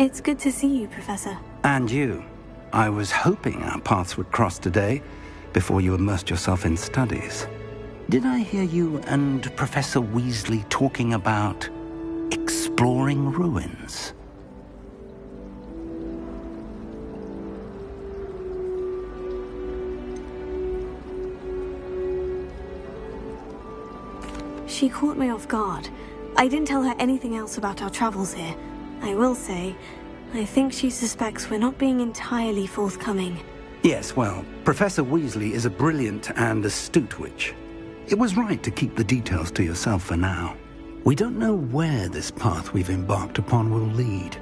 It's good to see you, Professor. And you. I was hoping our paths would cross today, before you immersed yourself in studies. Did I hear you and Professor Weasley talking about exploring ruins? She caught me off guard. I didn't tell her anything else about our travels here. I will say, I think she suspects we're not being entirely forthcoming. Yes, well, Professor Weasley is a brilliant and astute witch. It was right to keep the details to yourself for now. We don't know where this path we've embarked upon will lead.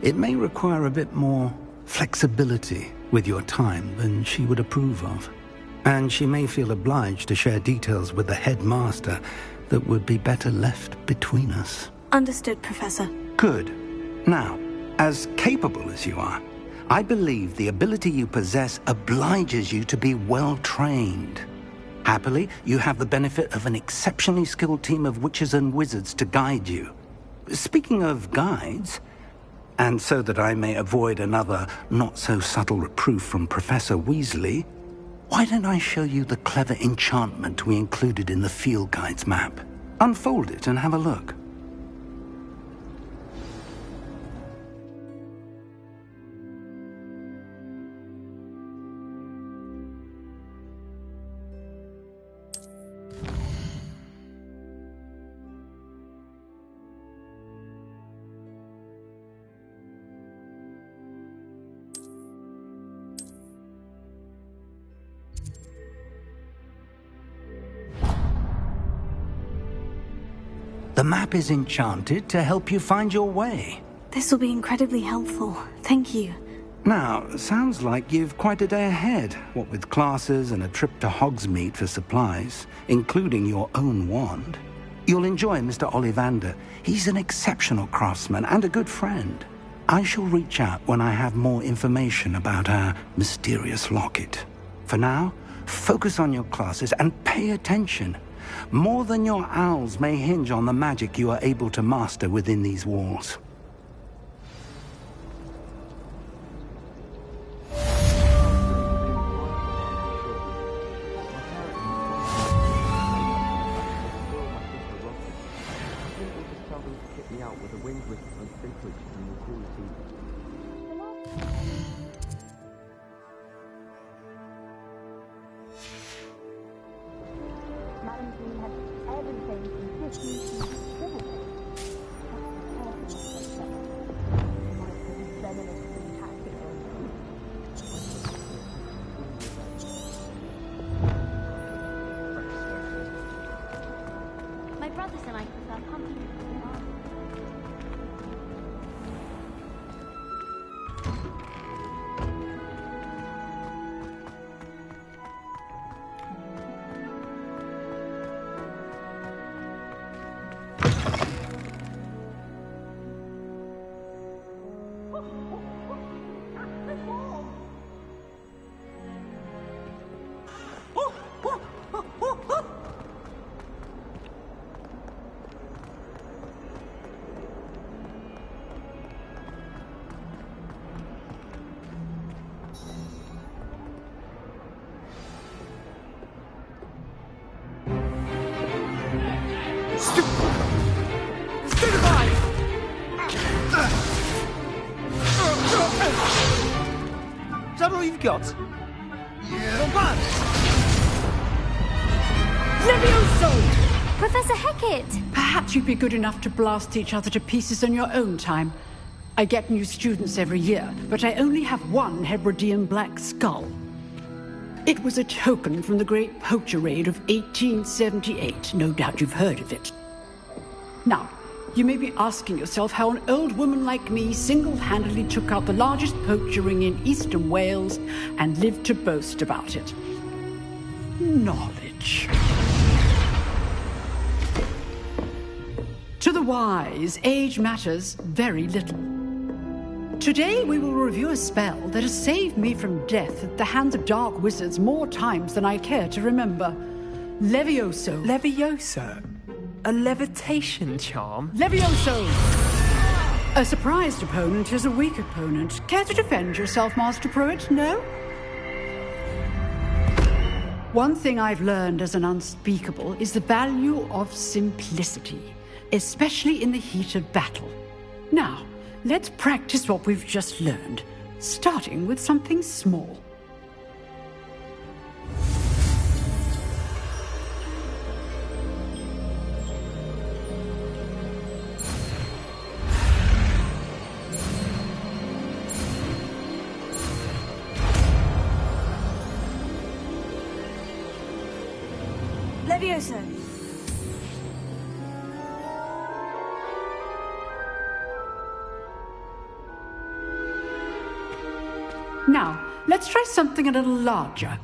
It may require a bit more flexibility with your time than she would approve of. And she may feel obliged to share details with the headmaster that would be better left between us. Understood, Professor. Good. Now, as capable as you are, I believe the ability you possess obliges you to be well-trained. Happily, you have the benefit of an exceptionally skilled team of witches and wizards to guide you. Speaking of guides, and so that I may avoid another not-so-subtle reproof from Professor Weasley, why don't I show you the clever enchantment we included in the field guide's map? Unfold it and have a look. The map is enchanted to help you find your way. This will be incredibly helpful. Thank you. Now, sounds like you've quite a day ahead, what with classes and a trip to Hogsmeade for supplies, including your own wand. You'll enjoy Mr. Ollivander. He's an exceptional craftsman and a good friend. I shall reach out when I have more information about our mysterious locket. For now, focus on your classes and pay attention. More than your owls may hinge on the magic you are able to master within these walls. My brothers and I prefer pumpkin. Is that all you've got? Yeah. Not bad. Levioso! Professor Hecat! Perhaps you'd be good enough to blast each other to pieces on your own time. I get new students every year, but I only have one Hebridean black skull. It was a token from the Great Poacher Raid of 1878. No doubt you've heard of it. Now, you may be asking yourself how an old woman like me single-handedly took out the largest poacher ring in eastern Wales and lived to boast about it. Knowledge. To the wise, age matters very little. Today we will review a spell that has saved me from death at the hands of dark wizards more times than I care to remember. Levioso. Levioso? A levitation charm? Levioso! A surprised opponent is a weak opponent. Care to defend yourself, Master Pruitt? No? One thing I've learned as an unspeakable is the value of simplicity, especially in the heat of battle. Now, let's practice what we've just learned, starting with something small. Levioso. Now, let's try something a little larger.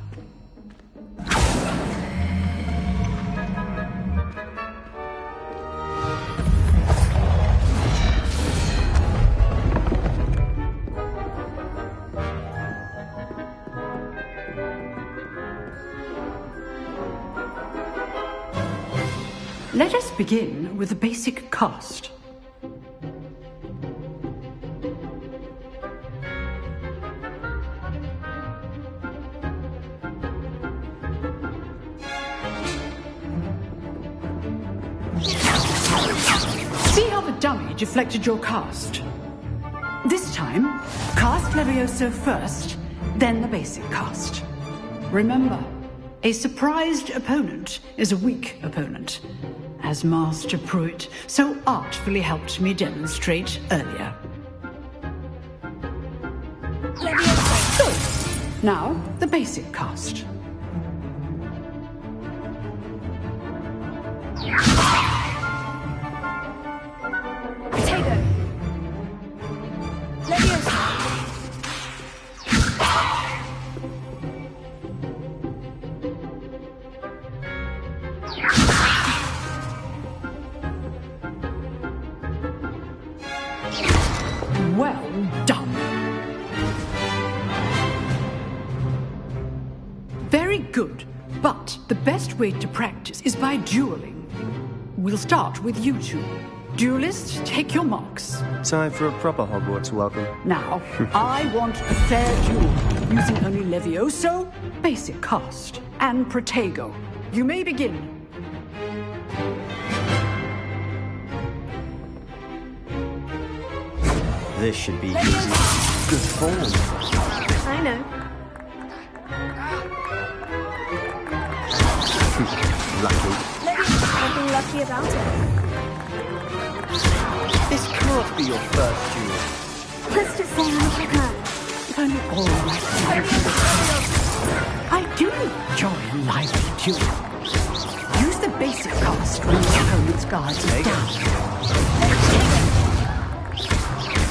Let us begin with the basic cast. See how the dummy deflected your cast? This time, cast Levioso first, then the basic cast. Remember, a surprised opponent is a weak opponent, as Master Pruitt so artfully helped me demonstrate earlier. Good. Now, the basic cast. Potato. Leviosa. Well done. Very good, but the best way to practice is by dueling. We'll start with you two. Duelists, take your marks. Time for a proper Hogwarts welcome. Now, I want a fair duel, using only Levioso, basic cast, and Protego. You may begin. This should be easy. Good form. I know. Lucky. Nothing lucky about it. This can't be your first duel. Let's just say I'm a plan. If only all my friends I do enjoy a lively duel. Use the basic cast when the opponent's guards are down.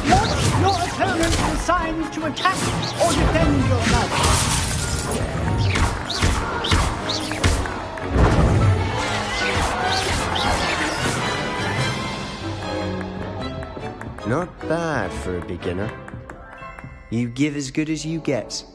Watch your opponent decides to attack or defend your life. Not bad for a beginner. You give as good as you get.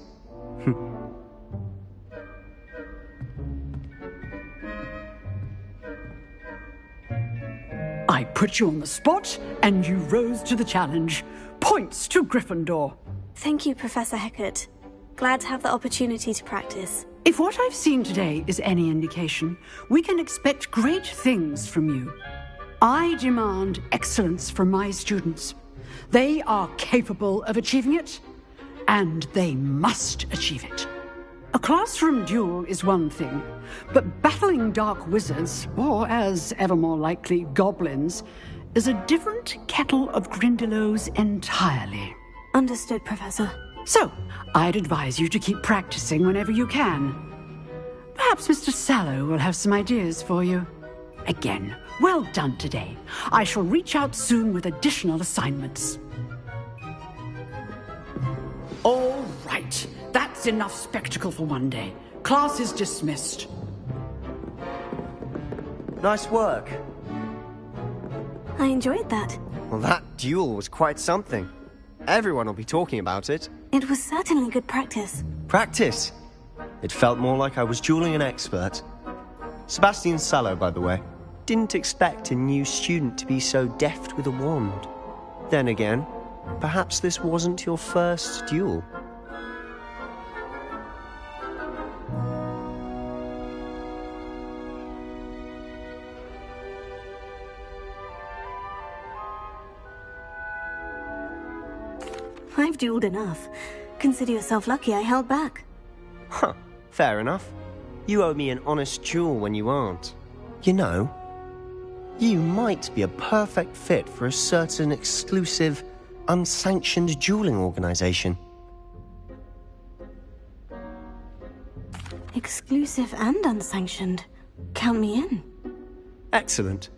I put you on the spot, and you rose to the challenge. Points to Gryffindor. Thank you, Professor Hecat. Glad to have the opportunity to practice. If what I've seen today is any indication, we can expect great things from you. I demand excellence from my students. They are capable of achieving it, and they must achieve it. A classroom duel is one thing, but battling dark wizards, or as ever more likely, goblins, is a different kettle of Grindylows entirely. Understood, Professor. So, I'd advise you to keep practicing whenever you can. Perhaps Mr. Sallow will have some ideas for you. Again, well done today. I shall reach out soon with additional assignments. All right. That's enough spectacle for one day. Class is dismissed. Nice work. I enjoyed that. Well, that duel was quite something. Everyone will be talking about it. It was certainly good practice. Practice? It felt more like I was dueling an expert. Sebastian Sallow, by the way. Didn't expect a new student to be so deft with a wand. Then again, perhaps this wasn't your first duel. I've dueled enough. Consider yourself lucky I held back. Huh, fair enough. You owe me an honest duel when you aren't. You know, you might be a perfect fit for a certain exclusive, unsanctioned dueling organization. Exclusive and unsanctioned. Count me in. Excellent.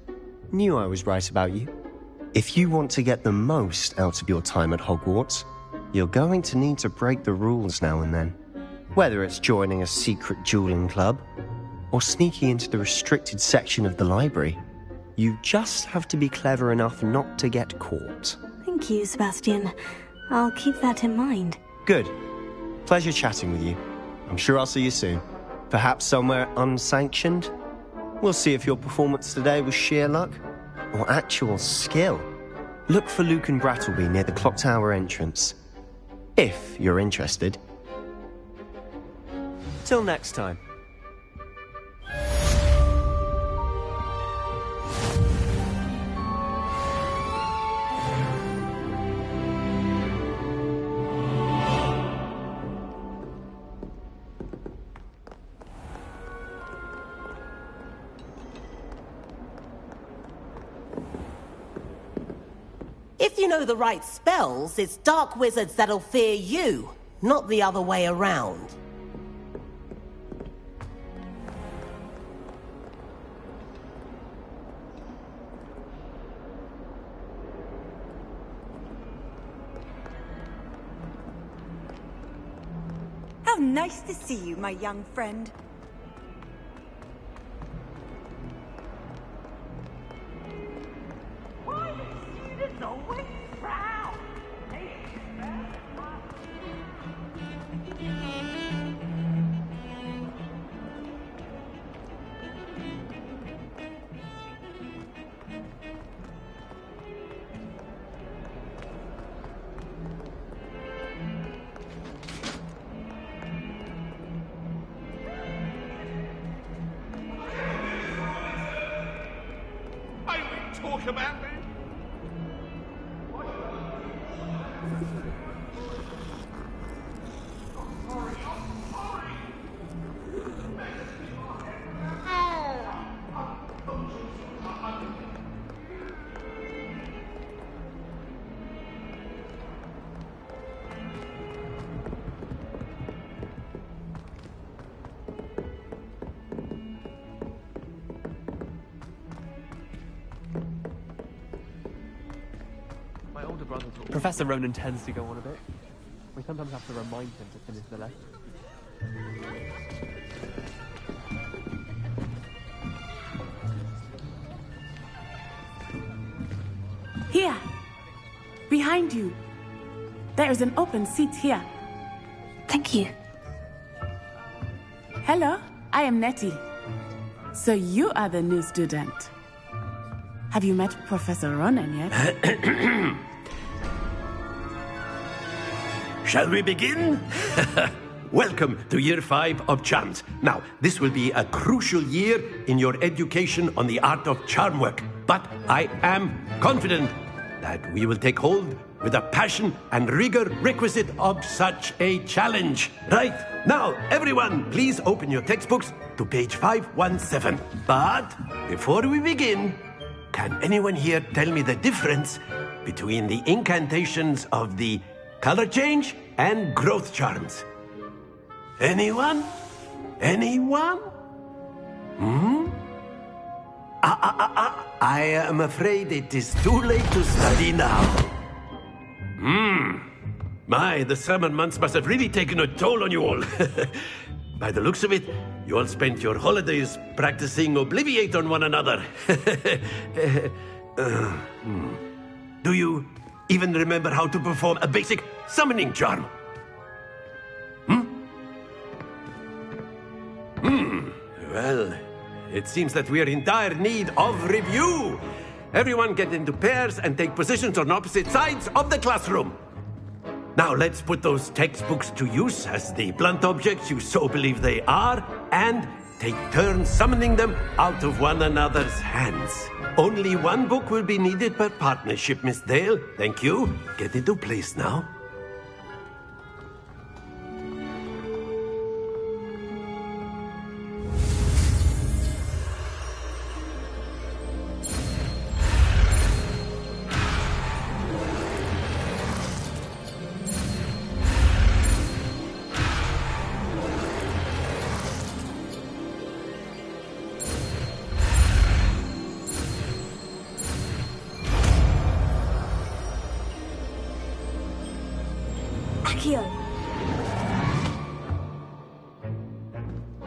Knew I was right about you. If you want to get the most out of your time at Hogwarts, you're going to need to break the rules now and then. Whether it's joining a secret dueling club, or sneaking into the restricted section of the library, you just have to be clever enough not to get caught. Thank you, Sebastian. I'll keep that in mind. Good. Pleasure chatting with you. I'm sure I'll see you soon. Perhaps somewhere unsanctioned? We'll see if your performance today was sheer luck or actual skill. Look for Luke and Brattleby near the clock tower entrance, if you're interested. Till next time. If you know the right spells, it's dark wizards that'll fear you, not the other way around. How nice to see you, my young friend. Talk about me. Professor Ronan tends to go on a bit. We sometimes have to remind him to finish the lesson. Here! Behind you! There is an open seat here. Thank you. Hello, I am Nettie. So you are the new student. Have you met Professor Ronan yet? Shall we begin? Welcome to Year 5 of Charms. Now, this will be a crucial year in your education on the art of charm work. But I am confident that we will take hold with the passion and rigor requisite of such a challenge. Right, now, everyone, please open your textbooks to page 517. But before we begin, can anyone here tell me the difference between the incantations of the color change and growth charms? Anyone? Anyone? I am afraid it is too late to study now. My, the summer months must have really taken a toll on you all. By the looks of it, you all spent your holidays practicing Obliviate on one another. Do you even remember how to perform a basic summoning charm? Well, it seems that we are in dire need of review. everyone get into pairs and take positions on opposite sides of the classroom. Now let's put those textbooks to use as the blunt objects you so believe they are, and take turns summoning them out of one another's hands. Only one book will be needed per partnership, Miss Dale. Thank you. Get into place now.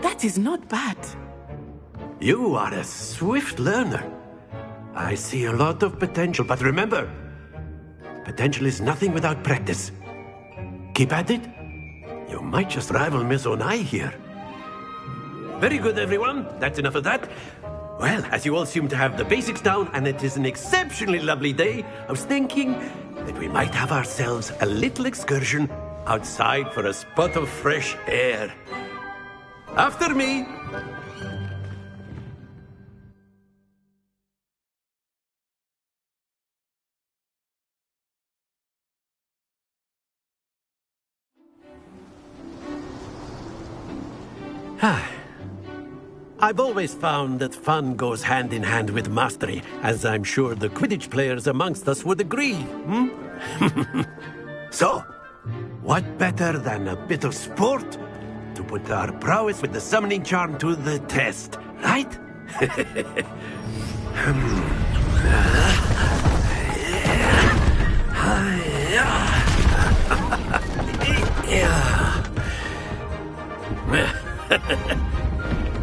That is not bad. You are a swift learner. I see a lot of potential, but remember, potential is nothing without practice. Keep at it. You might just rival Miss Onai here. Very good, everyone. That's enough of that. Well, as you all seem to have the basics down, and it is an exceptionally lovely day, I was thinking that we might have ourselves a little excursion outside for a spot of fresh air. After me. I've always found that fun goes hand in hand with mastery, as I'm sure the Quidditch players amongst us would agree. So, what better than a bit of sport to put our prowess with the summoning charm to the test, right?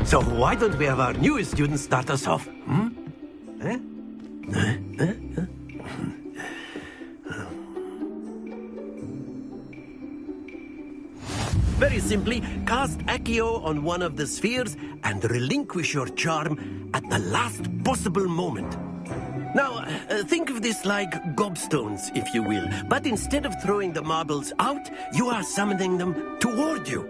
So why don't we have our newest student start us off? Very simply, cast Accio on one of the spheres and relinquish your charm at the last possible moment. Now, think of this like gobstones, if you will, but instead of throwing the marbles out, you are summoning them toward you.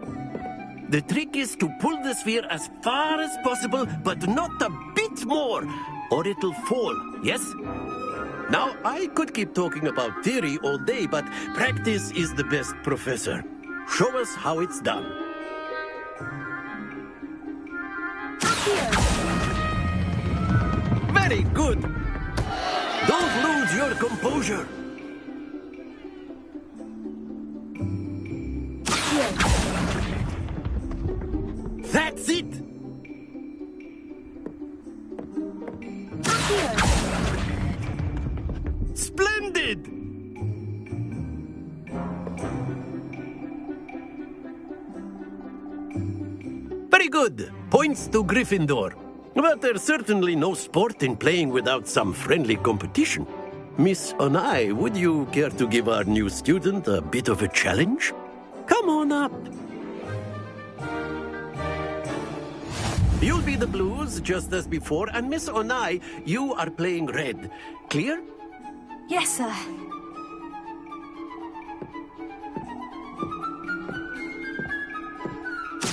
The trick is to pull the sphere as far as possible, but not a bit more, or it'll fall, yes? Now, I could keep talking about theory all day, but practice is the best professor. Show us how it's done. Very good. Don't lose your composure. That's it. Splendid. Very good. Points to Gryffindor. But there's certainly no sport in playing without some friendly competition. Miss Onai, would you care to give our new student a bit of a challenge? Come on up. You'll be the blues, just as before, and Miss Onai, you are playing red. Clear? Yes, sir.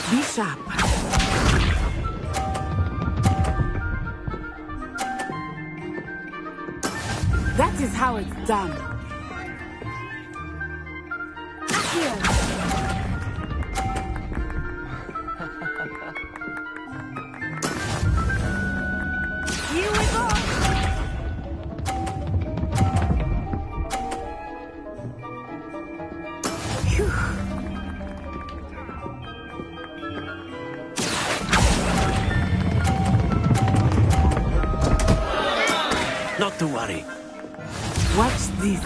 Be sharp. That is how it's done. Here we go. Not to worry. Watch this.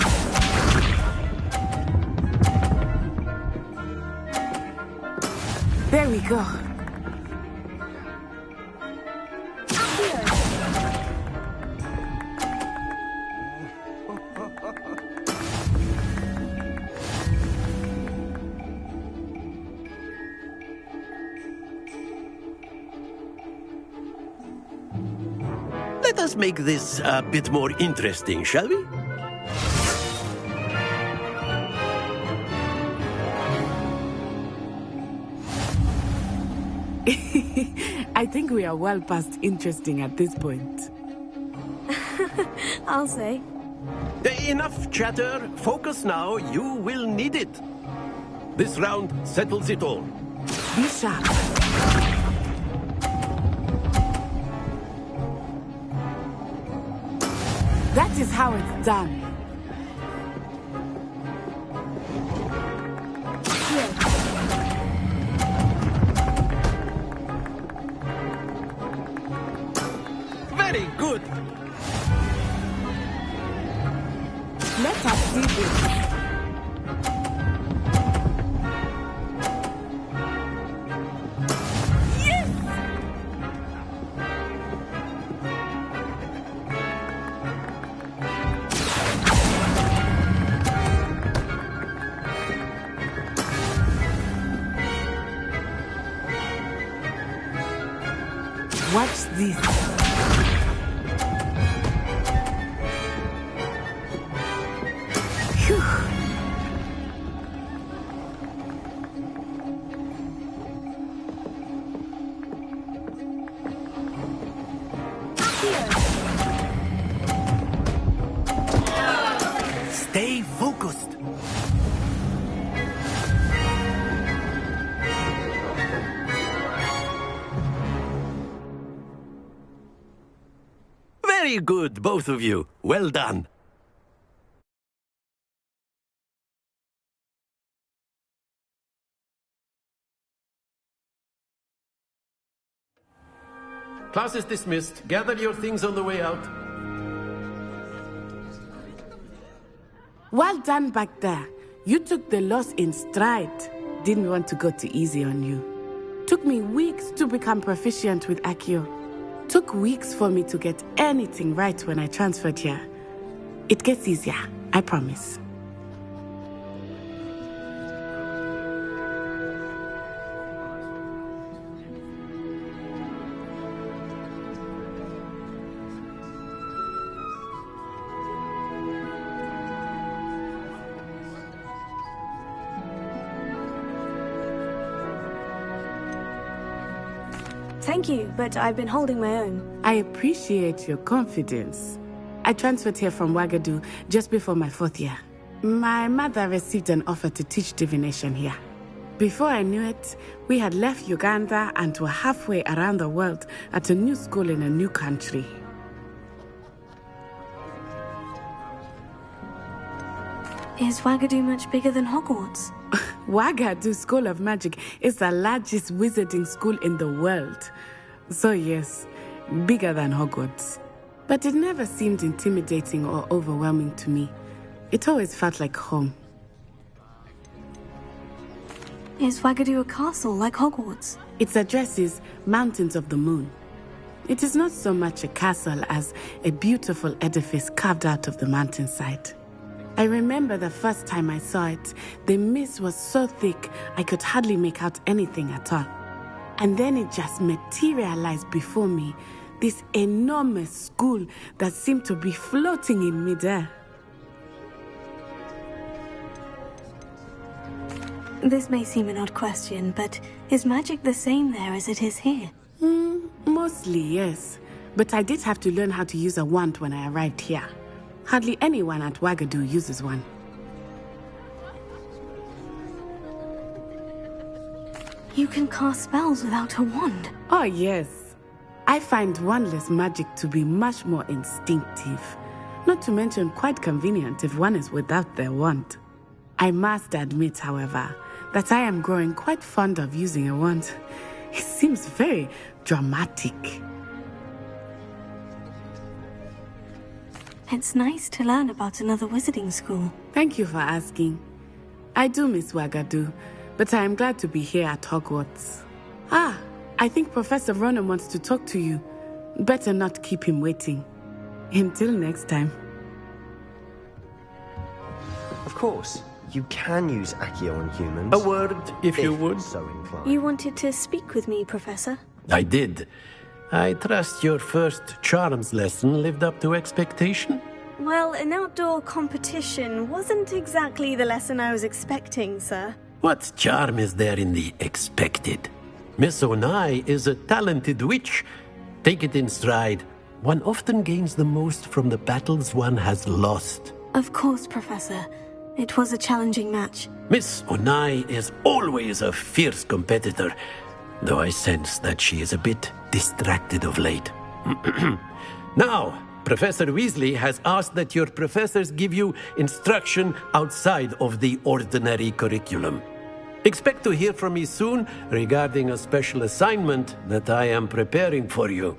There we go. Let us make this a bit more interesting, shall we? I think we are well past interesting at this point. I'll say. Enough chatter. Focus now. You will need it. This round settles it all. Be sharp. That is how it's done. Very good. Let us see this. Yes! Watch this. Stay focused. Very good, both of you. Well done. Class is dismissed. Gather your things on the way out. Well done back there. You took the loss in stride. Didn't want to go too easy on you. Took me weeks to become proficient with Accio. Took weeks for me to get anything right when I transferred here. It gets easier, I promise. Thank you, but I've been holding my own. I appreciate your confidence. I transferred here from Ouagadougou just before my 4th year. My mother received an offer to teach divination here. Before I knew it, we had left Uganda and were halfway around the world at a new school in a new country. Is Ouagadougou much bigger than Hogwarts? Ouagadougou School of Magic is the largest wizarding school in the world. So yes, bigger than Hogwarts. But it never seemed intimidating or overwhelming to me. It always felt like home. Is Ouagadougou a castle like Hogwarts? Its address is Mountains of the Moon. It is not so much a castle as a beautiful edifice carved out of the mountainside. I remember the first time I saw it, the mist was so thick I could hardly make out anything at all. And then it just materialized before me, this enormous school that seemed to be floating in midair. This may seem an odd question, but is magic the same there as it is here? Mostly, yes. But I did have to learn how to use a wand when I arrived here. Hardly anyone at Ouagadougou uses one. You can cast spells without a wand? Oh, yes. I find wandless magic to be much more instinctive. Not to mention quite convenient if one is without their wand. I must admit, however, that I am growing quite fond of using a wand. It seems very dramatic. It's nice to learn about another wizarding school. Thank you for asking. I do miss Ouagadougou, but I am glad to be here at Hogwarts. I think Professor Ronan wants to talk to you. Better not keep him waiting. Until next time. Of course, you can use Accio on humans. A word, if you would. So inclined. You wanted to speak with me, Professor? I did. I trust your first charms lesson lived up to expectation? Well, an outdoor competition wasn't exactly the lesson I was expecting, sir. What charm is there in the expected? Miss Onai is a talented witch. Take it in stride. One often gains the most from the battles one has lost. Of course, Professor. It was a challenging match. Miss Onai is always a fierce competitor, though I sense that she is a bit distracted of late. Now, Professor Weasley has asked that your professors give you instruction outside of the ordinary curriculum. Expect to hear from me soon regarding a special assignment that I am preparing for you.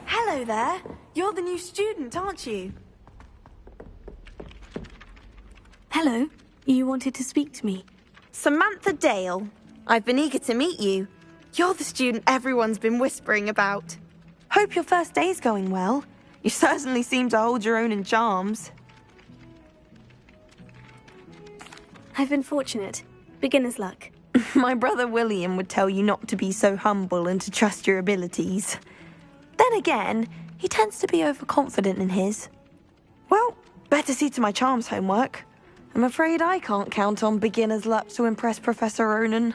Hello there. You're the new student, aren't you? Hello. You wanted to speak to me? Samantha Dale. I've been eager to meet you. You're the student everyone's been whispering about. Hope your first day's going well. You certainly seem to hold your own in charms. I've been fortunate. Beginner's luck. My brother William would tell you not to be so humble and to trust your abilities. Then again, he tends to be overconfident in his. Well, better see to my charms homework. I'm afraid I can't count on beginner's luck to impress Professor Ronan.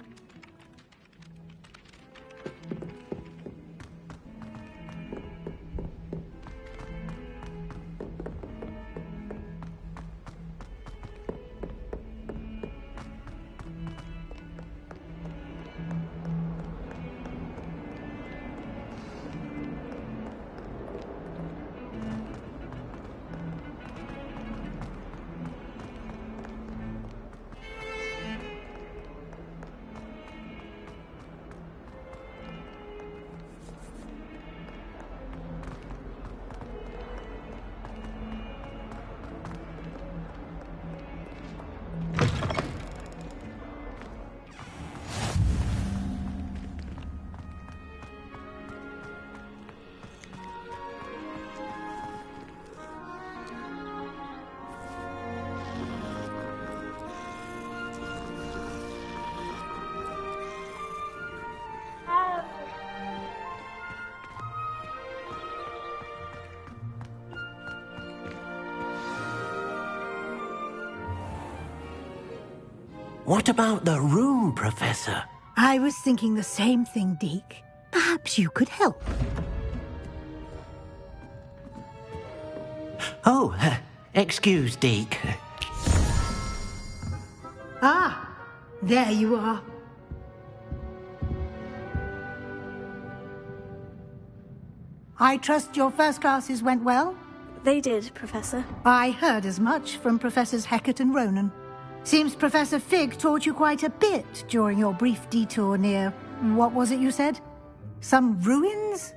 What about the room, Professor? I was thinking the same thing, Deke. Perhaps you could help. Oh, excuse, Deke. Ah, there you are. I trust your first classes went well? They did, Professor. I heard as much from Professors Hecat and Ronan. Seems Professor Fig taught you quite a bit during your brief detour near... what was it you said? Some ruins?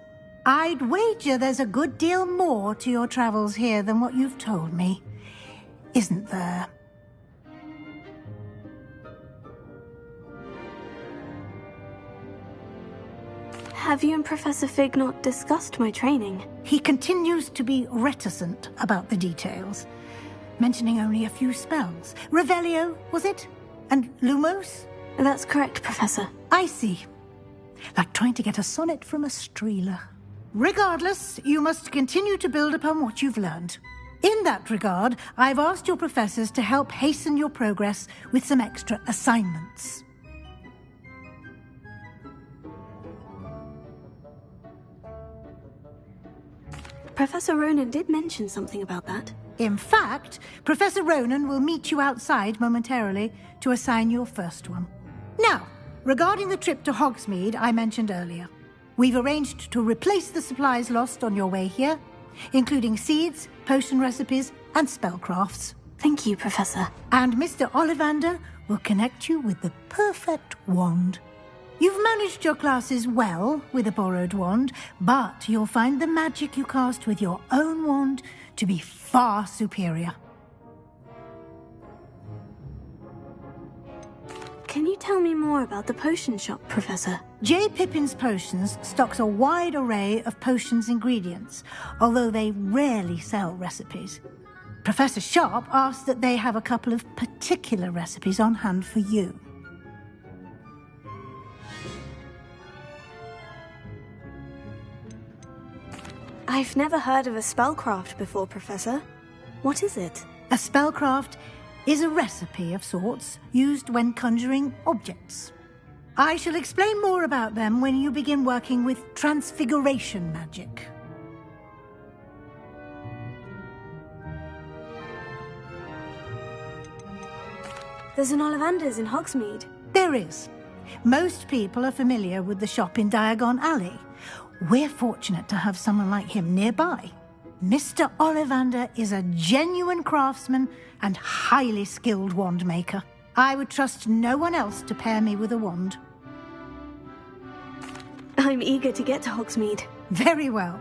I'd wager there's a good deal more to your travels here than what you've told me. Isn't there? Have you and Professor Fig not discussed my training? He continues to be reticent about the details, mentioning only a few spells. Revelio, was it? And Lumos? That's correct, Professor. I see. Like trying to get a sonnet from a streeler. Regardless, you must continue to build upon what you've learned. In that regard, I've asked your professors to help hasten your progress with some extra assignments. Professor Ronan did mention something about that. In fact, Professor Ronan will meet you outside momentarily to assign your first one. Now, regarding the trip to Hogsmeade I mentioned earlier, we've arranged to replace the supplies lost on your way here, including seeds, potion recipes, and spellcrafts. Thank you, Professor. And Mr. Ollivander will connect you with the perfect wand. You've managed your classes well with a borrowed wand, but you'll find the magic you cast with your own wand to be far superior. Can you tell me more about the potion shop, Professor? J. Pippin's Potions stocks a wide array of potions ingredients, although they rarely sell recipes. Professor Sharp asked that they have a couple of particular recipes on hand for you. I've never heard of a spellcraft before, Professor. What is it? A spellcraft is a recipe of sorts used when conjuring objects. I shall explain more about them when you begin working with transfiguration magic. There's an Ollivander's in Hogsmeade. There is. Most people are familiar with the shop in Diagon Alley. We're fortunate to have someone like him nearby. Mr. Ollivander is a genuine craftsman and highly skilled wand maker. I would trust no one else to pair me with a wand. I'm eager to get to Hogsmeade. Very well.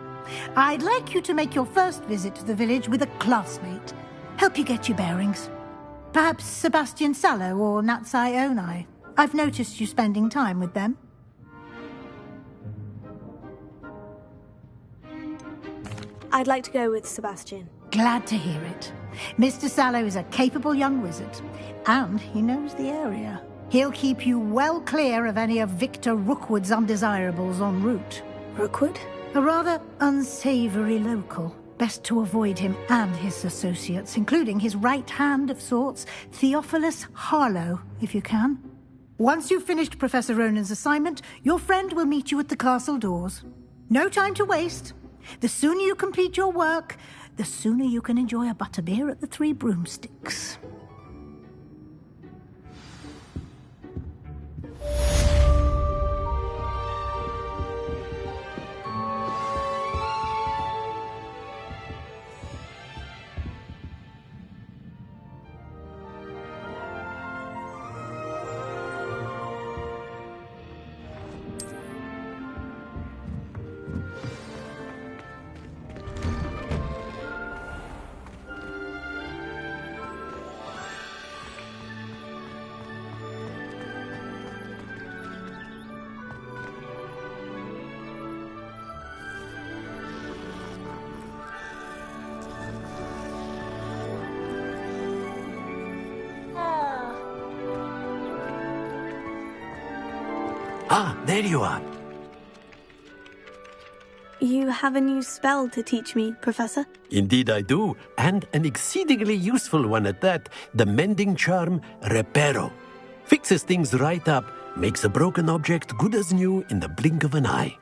I'd like you to make your first visit to the village with a classmate. Help you get your bearings. Perhaps Sebastian Sallow or Natsai Onai. I've noticed you spending time with them. I'd like to go with Sebastian. Glad to hear it. Mr. Sallow is a capable young wizard, and he knows the area. He'll keep you well clear of any of Victor Rookwood's undesirables en route. Rookwood? A rather unsavory local. Best to avoid him and his associates, including his right hand of sorts, Theophilus Harlow, if you can. Once you've finished Professor Ronan's assignment, your friend will meet you at the castle doors. No time to waste. The sooner you complete your work, the sooner you can enjoy a butterbeer at the Three Broomsticks. Ah, there you are. You have a new spell to teach me, Professor? Indeed I do, and an exceedingly useful one at that, the mending charm Reparo. Fixes things right up, makes a broken object good as new in the blink of an eye.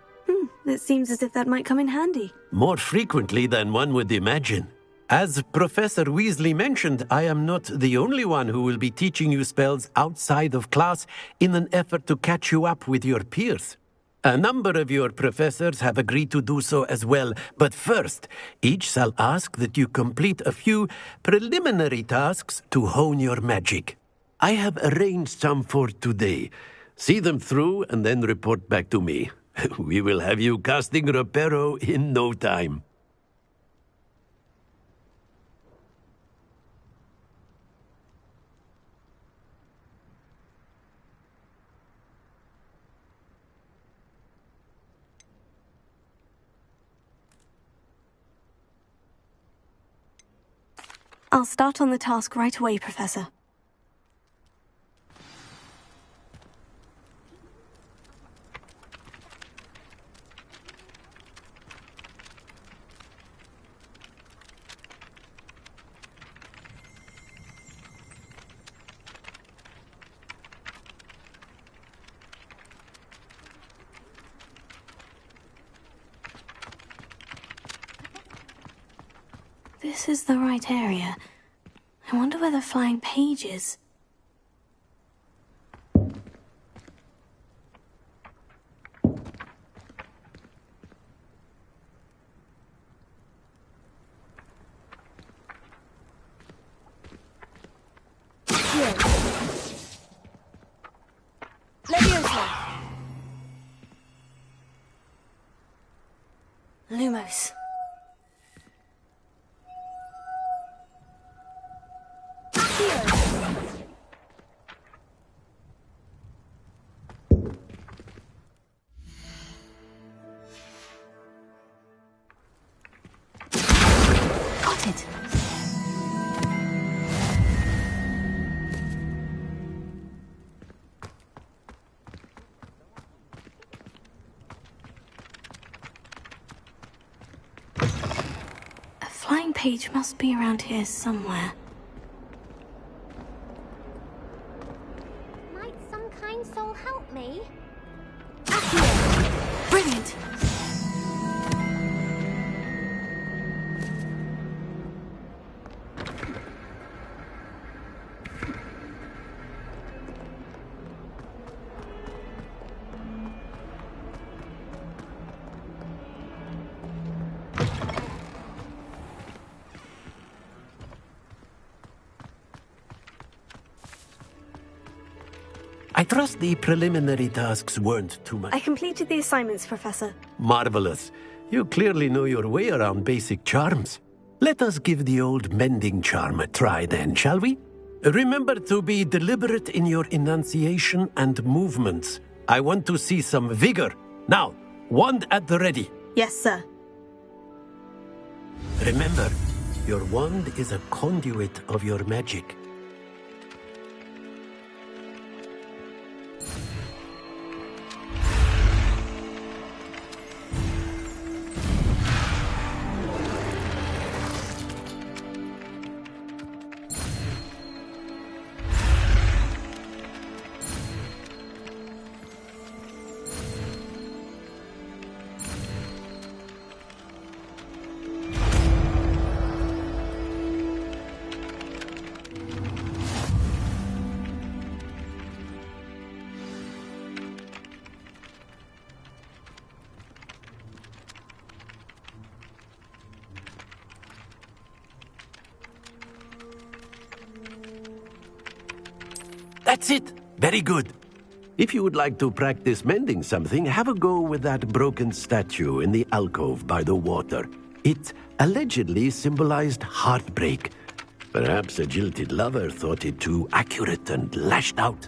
It seems as if that might come in handy. More frequently than one would imagine. As Professor Weasley mentioned, I am not the only one who will be teaching you spells outside of class in an effort to catch you up with your peers. A number of your professors have agreed to do so as well, but first, each shall ask that you complete a few preliminary tasks to hone your magic. I have arranged some for today. See them through and then report back to me. We will have you casting Reparo in no time. I'll start on the task right away, Professor. This is the right area. I wonder where the flying page is. Lumos. Got it. A flying page must be around here somewhere. Might some kind soul help me? Brilliant! I trust the preliminary tasks weren't too much. I completed the assignments, Professor. Marvelous. You clearly know your way around basic charms. Let us give the old mending charm a try then, shall we? Remember to be deliberate in your enunciation and movements. I want to see some vigor. Now, wand at the ready. Yes, sir. Remember, your wand is a conduit of your magic. That's it. Very good. If you would like to practice mending something, have a go with that broken statue in the alcove by the water. It allegedly symbolized heartbreak. Perhaps a jilted lover thought it too accurate and lashed out.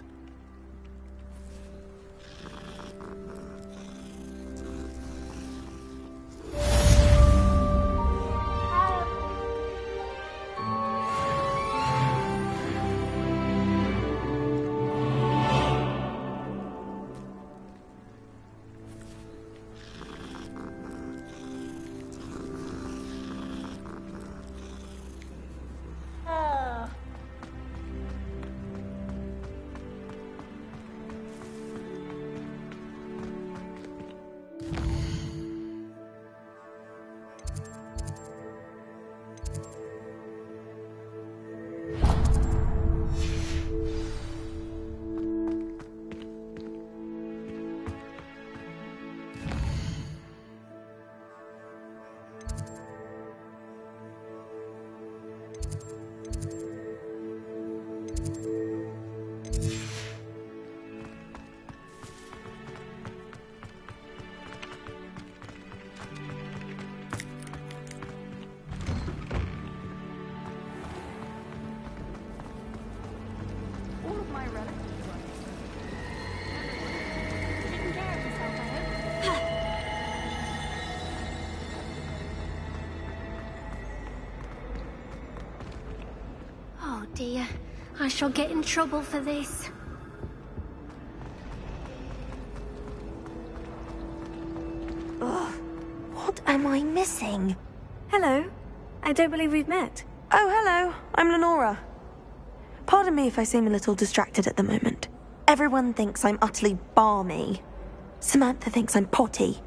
dear. I shall get in trouble for this. Ugh. What am I missing? Hello. I don't believe we've met. Oh, hello. I'm Lenora. Pardon me if I seem a little distracted at the moment. Everyone thinks I'm utterly balmy. Samantha thinks I'm potty.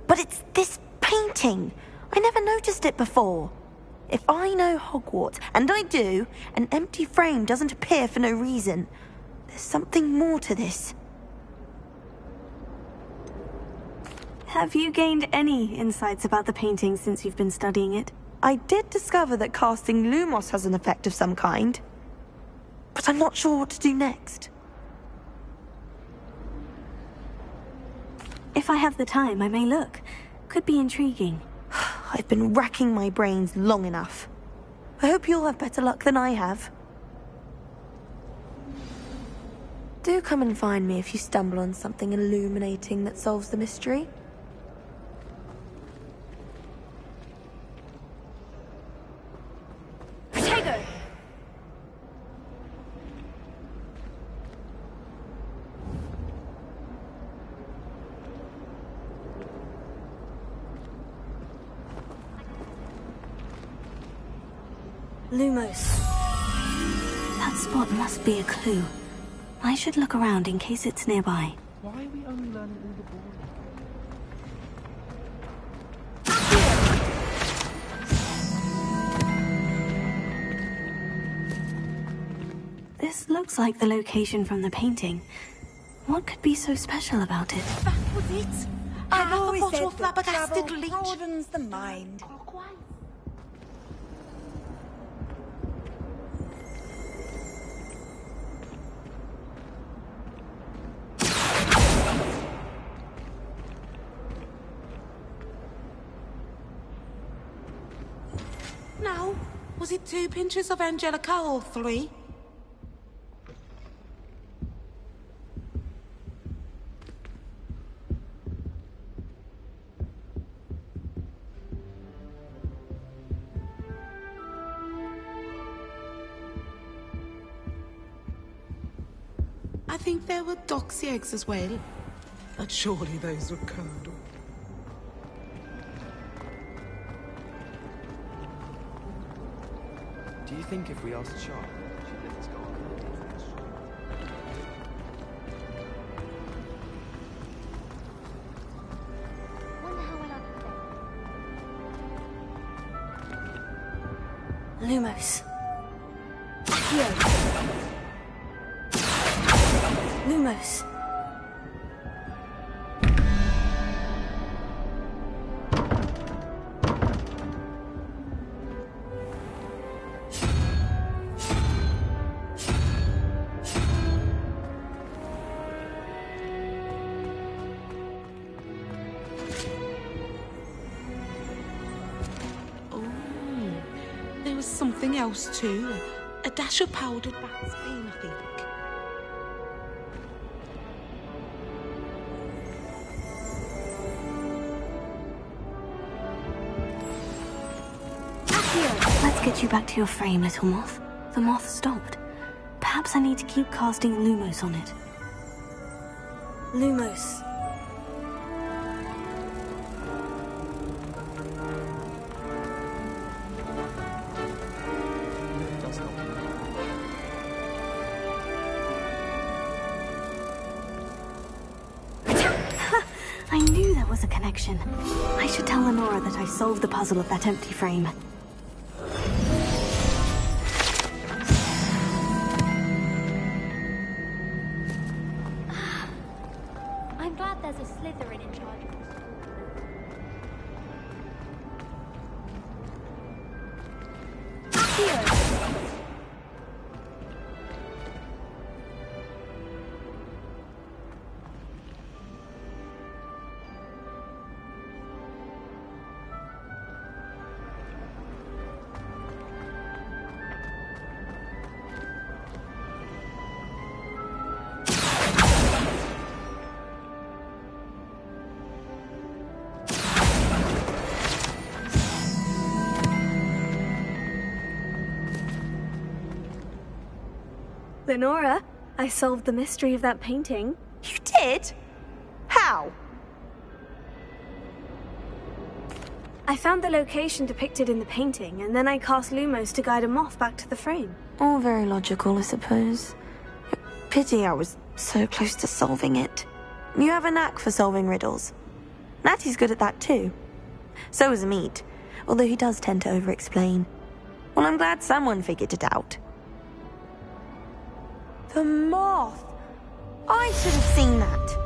But it's this painting. I never noticed it before. If I know Hogwarts, and I do, an empty frame doesn't appear for no reason. There's something more to this. Have you gained any insights about the painting since you've been studying it? I did discover that casting Lumos has an effect of some kind. But I'm not sure what to do next. If I have the time, I may look. Could be intriguing. I've been racking my brains long enough. I hope you'll have better luck than I have. Do come and find me if you stumble on something illuminating that solves the mystery. Protego! Lumos. That spot must be a clue. I should look around in case it's nearby. Why are we only learning all the boring? This looks like the location from the painting. What could be so special about it? That was it. I've Half a always bottle said of that flabbergasted travel leech. broadens the mind. Now, was it 2 pinches of Angelica or 3? I think there were doxy eggs as well. But surely those were curdled. Do you think if we asked Charlotte, she'd let us go on? Lumos. Here. Lumos. There was something else too. A dash of powdered bat's bane, I think. Let's get you back to your frame, little moth. The moth stopped. Perhaps I need to keep casting Lumos on it. Lumos. I knew there was a connection. I should tell Lenora that I solved the puzzle of that empty frame. I'm glad there's a Slytherin in charge of this. Lenora, I solved the mystery of that painting. You did? How? I found the location depicted in the painting, and then I cast Lumos to guide a moth back to the frame. All very logical, I suppose. Pity I was so close to solving it. You have a knack for solving riddles. Natty's good at that too. So is Meat, although he does tend to over-explain. Well, I'm glad someone figured it out. The moth! I should have seen that.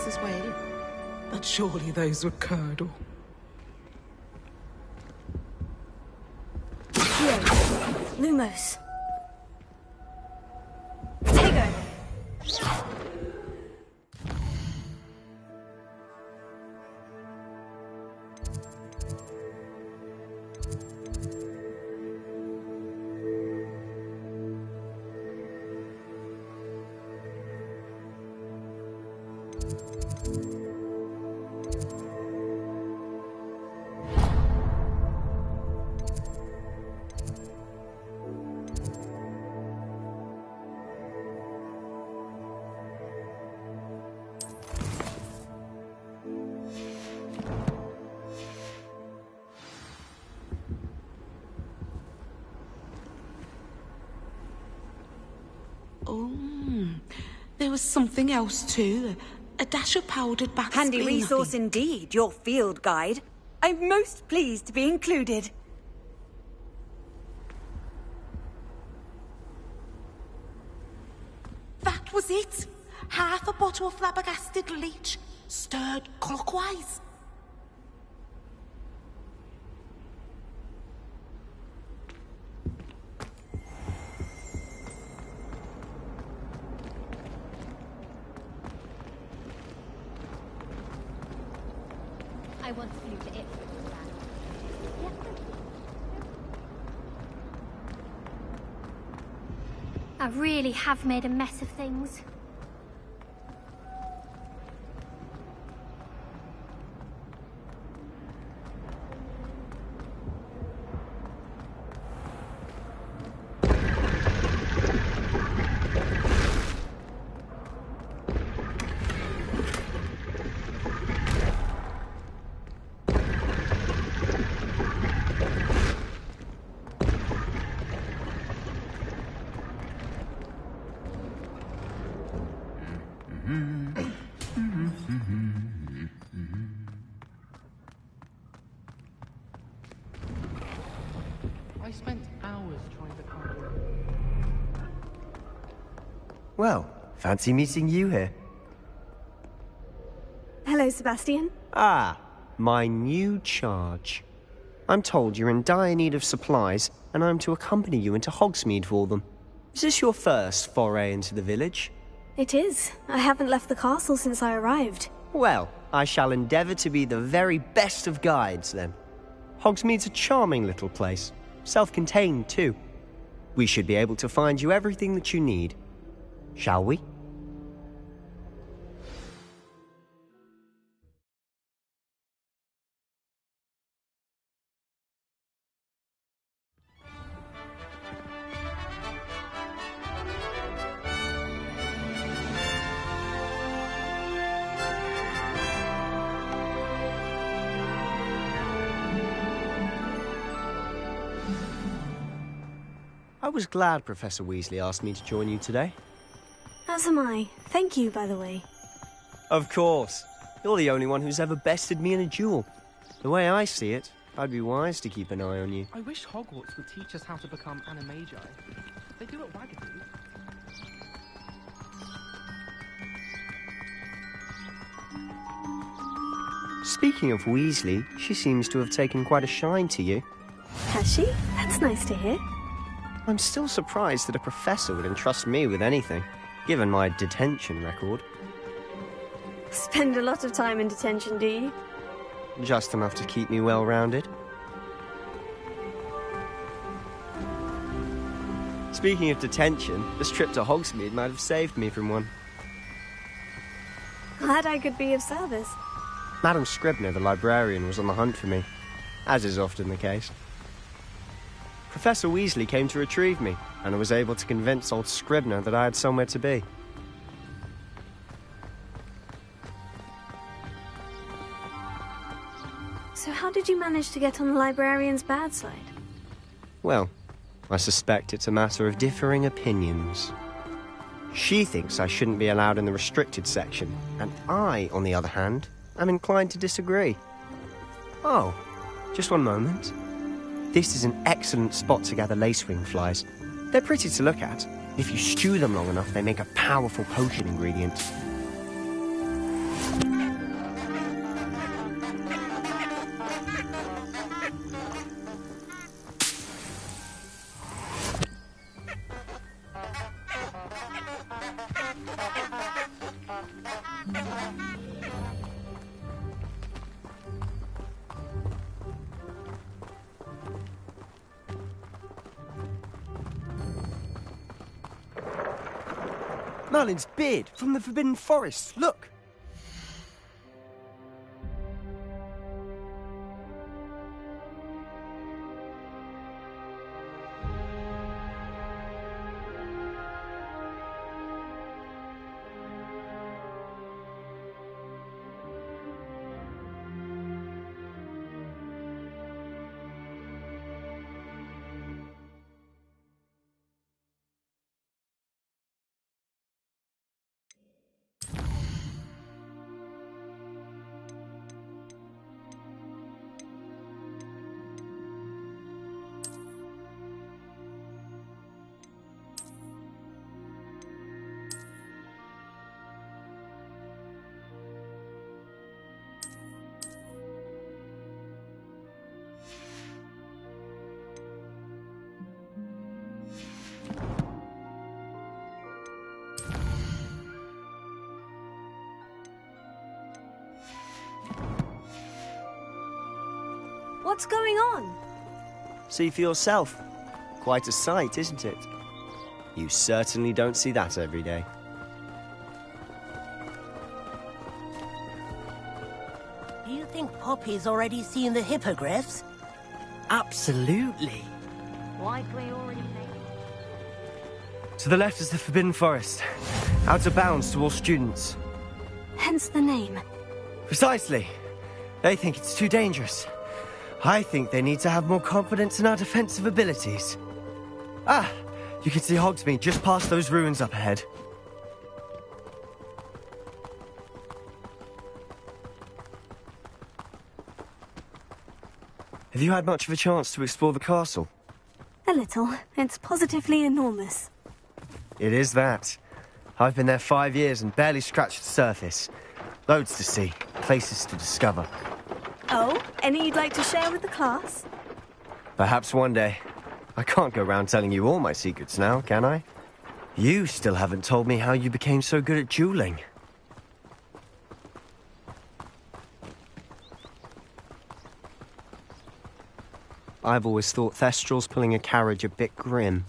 As well, but surely those were curdle. Here, Lumos. Tego! Oh, there was something else too. A dash of powdered back Handy spleen, resource indeed, your field guide. I'm most pleased to be included. That was it. Half a bottle of flabbergasted leech, stirred clockwise. I once flew to it. I really have made a mess of things. I spent hours trying to find you. Well, fancy meeting you here. Hello, Sebastian. Ah, my new charge. I'm told you're in dire need of supplies, and I'm to accompany you into Hogsmeade for them. Is this your first foray into the village? It is. I haven't left the castle since I arrived. Well, I shall endeavour to be the very best of guides, then. Hogsmeade's a charming little place. Self-contained, too. We should be able to find you everything that you need. Shall we? I was glad Professor Weasley asked me to join you today. As am I. Thank you, by the way. Of course. You're the only one who's ever bested me in a duel. The way I see it, I'd be wise to keep an eye on you. I wish Hogwarts would teach us how to become animagi. They do at Wagadu. Speaking of Weasley, she seems to have taken quite a shine to you. Has she? That's nice to hear. I'm still surprised that a professor would entrust me with anything, given my detention record. Spend a lot of time in detention, do you? Just enough to keep me well-rounded. Speaking of detention, this trip to Hogsmeade might have saved me from one. Glad I could be of service. Madam Scribner, the librarian, was on the hunt for me, as is often the case. Professor Weasley came to retrieve me, and I was able to convince old Scribner that I had somewhere to be. So how did you manage to get on the librarian's bad side? Well, I suspect it's a matter of differing opinions. She thinks I shouldn't be allowed in the restricted section, and I, on the other hand, am inclined to disagree. Oh, just one moment. This is an excellent spot to gather lacewing flies. They're pretty to look at. If you stew them long enough, they make a powerful potion ingredient. Merlin's beard from the Forbidden Forest, look! What's going on? See for yourself. Quite a sight, isn't it? You certainly don't see that every day. Do you think Poppy's already seen the hippogriffs? Absolutely. Likely already made. To the left is the Forbidden Forest. Out of bounds to all students. Hence the name. Precisely. They think it's too dangerous. I think they need to have more confidence in our defensive abilities. Ah, you can see Hogsmeade just past those ruins up ahead. Have you had much of a chance to explore the castle? A little. It's positively enormous. It is that. I've been there 5 years and barely scratched the surface. Loads to see, places to discover. Oh, any you'd like to share with the class? Perhaps one day. I can't go around telling you all my secrets now, can I? You still haven't told me how you became so good at dueling. I've always thought Thestrals pulling a carriage a bit grim.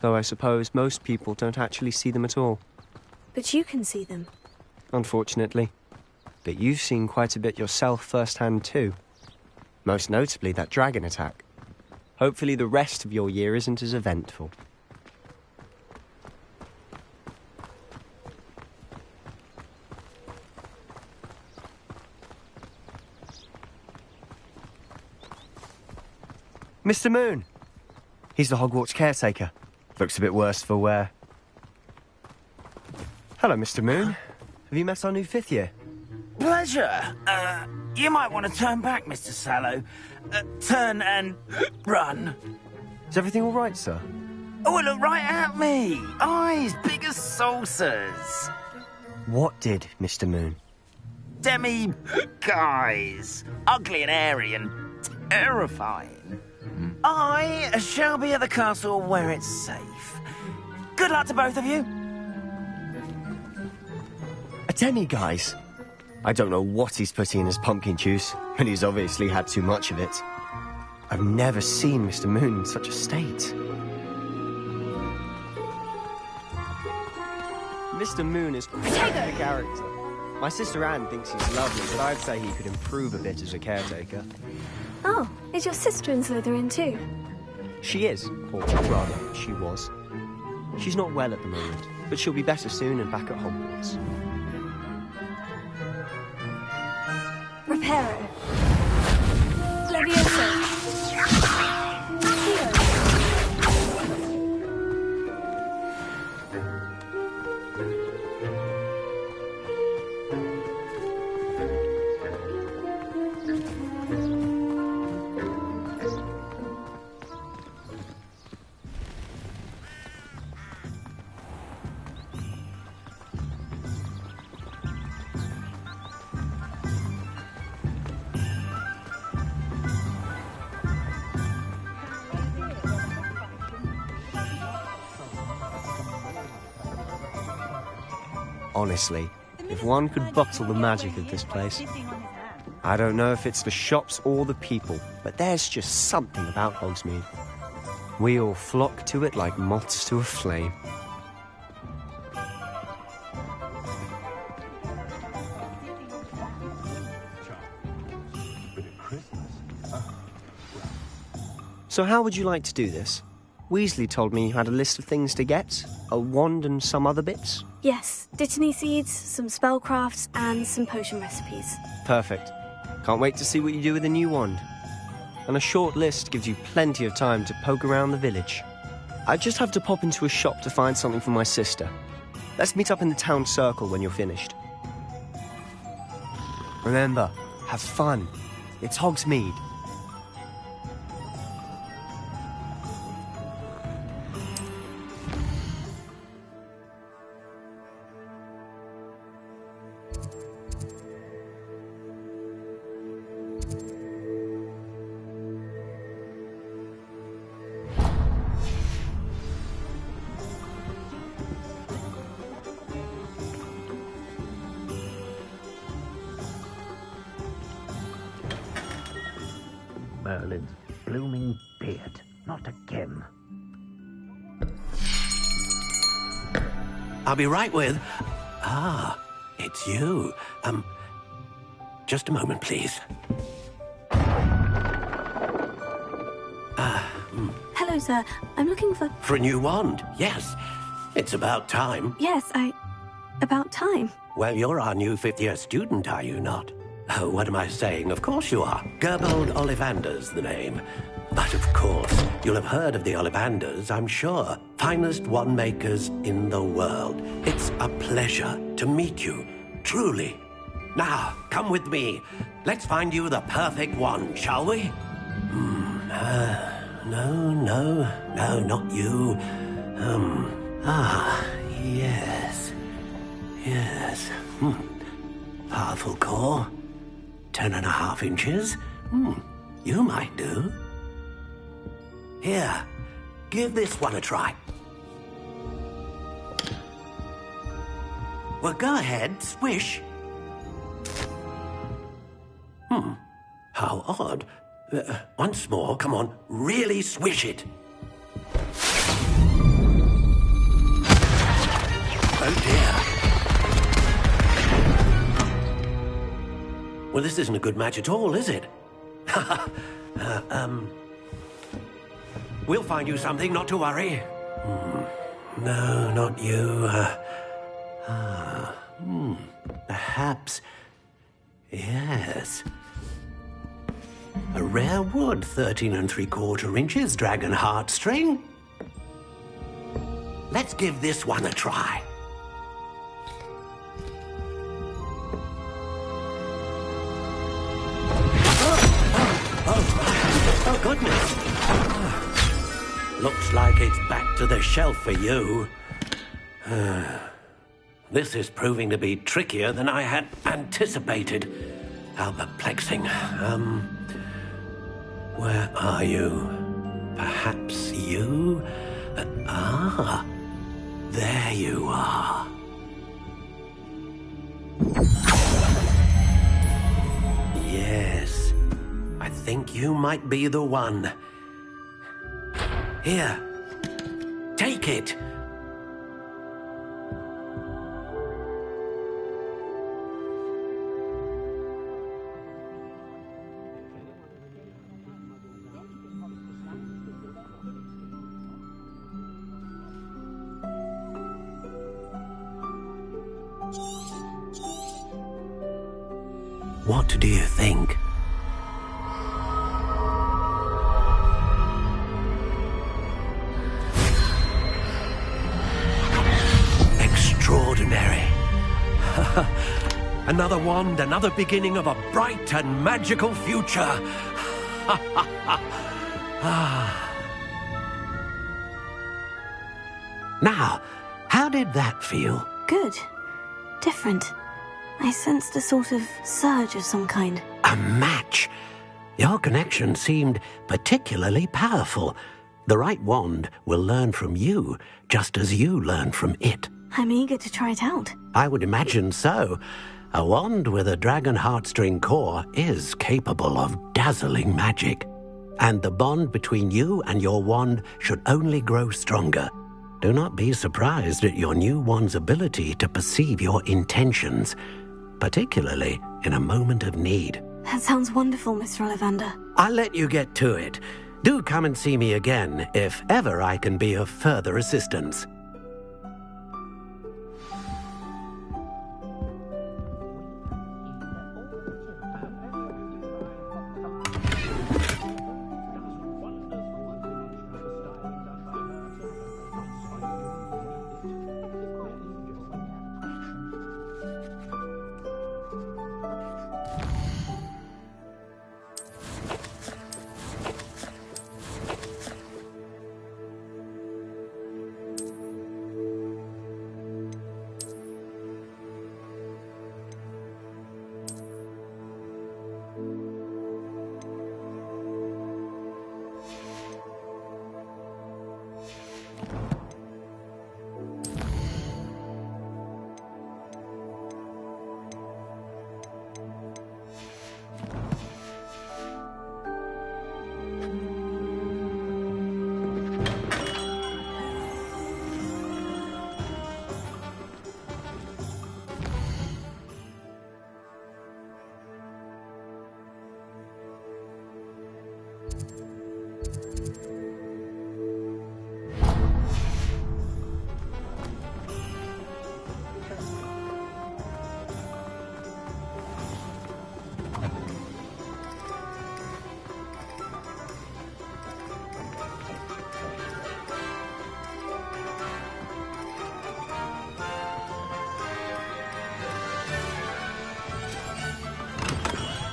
Though I suppose most people don't actually see them at all. But you can see them. Unfortunately. But you've seen quite a bit yourself firsthand too. Most notably that dragon attack. Hopefully the rest of your year isn't as eventful. Mr. Moon! He's the Hogwarts caretaker. Looks a bit worse for wear. Hello, Mr. Moon. Have you met our new 5th year? Pleasure. You might want to turn back, Mr. Sallow. Turn and run. Is everything all right, sir? Oh, look right at me. Eyes big as saucers. What did, Mr. Moon? Demi, guys, ugly and airy and terrifying. I shall be at the castle where it's safe. Good luck to both of you. A Demi, guys. I don't know what he's putting in his pumpkin juice, but he's obviously had too much of it. I've never seen Mr. Moon in such a state. Mr. Moon is quite a character. My sister Anne thinks he's lovely, but I'd say he could improve a bit as a caretaker. Oh, is your sister in Slytherin too? She is, or rather, she was. She's not well at the moment, but she'll be better soon and back at Hogwarts. Reparo. Levioso. Honestly, if one could bottle the magic of this place. I don't know if it's the shops or the people, but there's just something about Hogsmeade. We all flock to it like moths to a flame. So how would you like to do this? Weasley told me you had a list of things to get, a wand and some other bits. Yes, Dittany seeds, some spellcrafts, and some potion recipes. Perfect. Can't wait to see what you do with the new wand. And a short list gives you plenty of time to poke around the village. I just have to pop into a shop to find something for my sister. Let's meet up in the town circle when you're finished. Remember, have fun. It's Hogsmeade. Merlin's blooming beard. Not again. I'll be right with... Ah, it's you. Just a moment, please. Hello, sir. I'm looking for... For a new wand, yes. It's about time. Yes, about time. Well, you're our new fifth-year student, are you not? Oh, what am I saying? Of course you are. Gerbold Ollivander's the name. But of course, you'll have heard of the Ollivanders, I'm sure. Finest wand makers in the world. It's a pleasure to meet you, truly. Now, come with me. Let's find you the perfect wand, shall we? No, not you. Yes. Powerful core. 10.5 inches. You might do. Here, give this one a try. Well, go ahead, swish. How odd. Once more, come on, really swish it. Oh dear. Well, this isn't a good match at all, is it? We'll find you something, not to worry. No, not you. Perhaps... Yes. A rare wood, 13 3/4 inches, dragon heartstring. Let's give this one a try. Oh, goodness. Looks like it's back to the shelf for you. This is proving to be trickier than I had anticipated. How perplexing. Where are you? Perhaps you? There you are. Yes, I think you might be the one. Here, take it. What do you think? Extraordinary. Another wand, another beginning of a bright and magical future. Now, how did that feel? Good. Different. I sensed a sort of surge of some kind. A match? Your connection seemed particularly powerful. The right wand will learn from you, just as you learn from it. I'm eager to try it out. I would imagine so. A wand with a dragon heartstring core is capable of dazzling magic. And the bond between you and your wand should only grow stronger. Do not be surprised at your new wand's ability to perceive your intentions, particularly in a moment of need. That sounds wonderful, Mr. Ollivander. I'll let you get to it. Do come and see me again if ever I can be of further assistance.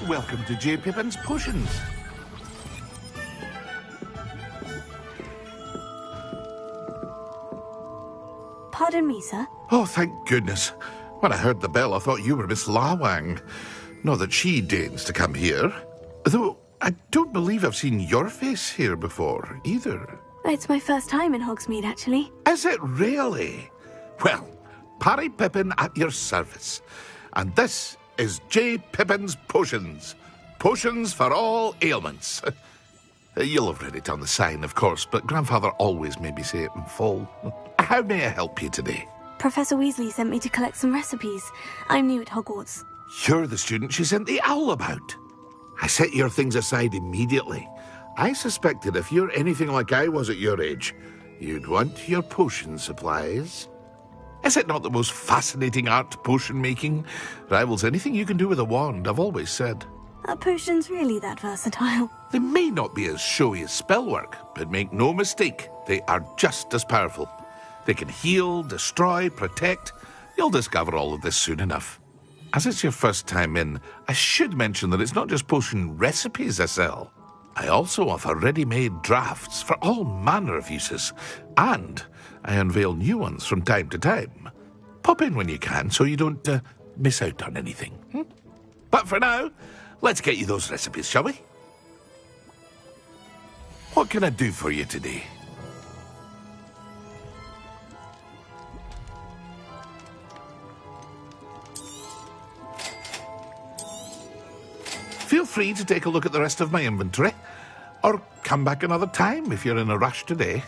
Welcome to J. Pippin's Potions. Pardon me, sir. Oh, thank goodness. When I heard the bell, I thought you were Miss Lawang. Not that she deigns to come here. Though, I don't believe I've seen your face here before, either. It's my first time in Hogsmeade, actually. Is it really? Well, Parry Pippin at your service. And this is J. Pippin's Potions. Potions for all ailments. You'll have read it on the sign, of course, but Grandfather always made me say it in full. How may I help you today? Professor Weasley sent me to collect some recipes. I'm new at Hogwarts. You're the student she sent the owl about. I set your things aside immediately. I suspected if you're anything like I was at your age, you'd want your potion supplies. Is it not the most fascinating art, potion making? Rivals anything you can do with a wand, I've always said. Are potions really that versatile? They may not be as showy as spellwork, but make no mistake, they are just as powerful. They can heal, destroy, protect. You'll discover all of this soon enough. As it's your first time in, I should mention that it's not just potion recipes I sell. I also offer ready-made drafts for all manner of uses, and I unveil new ones from time to time. Pop in when you can so you don't miss out on anything. But for now, let's get you those recipes, shall we? What can I do for you today? Feel free to take a look at the rest of my inventory, or come back another time if you're in a rush today.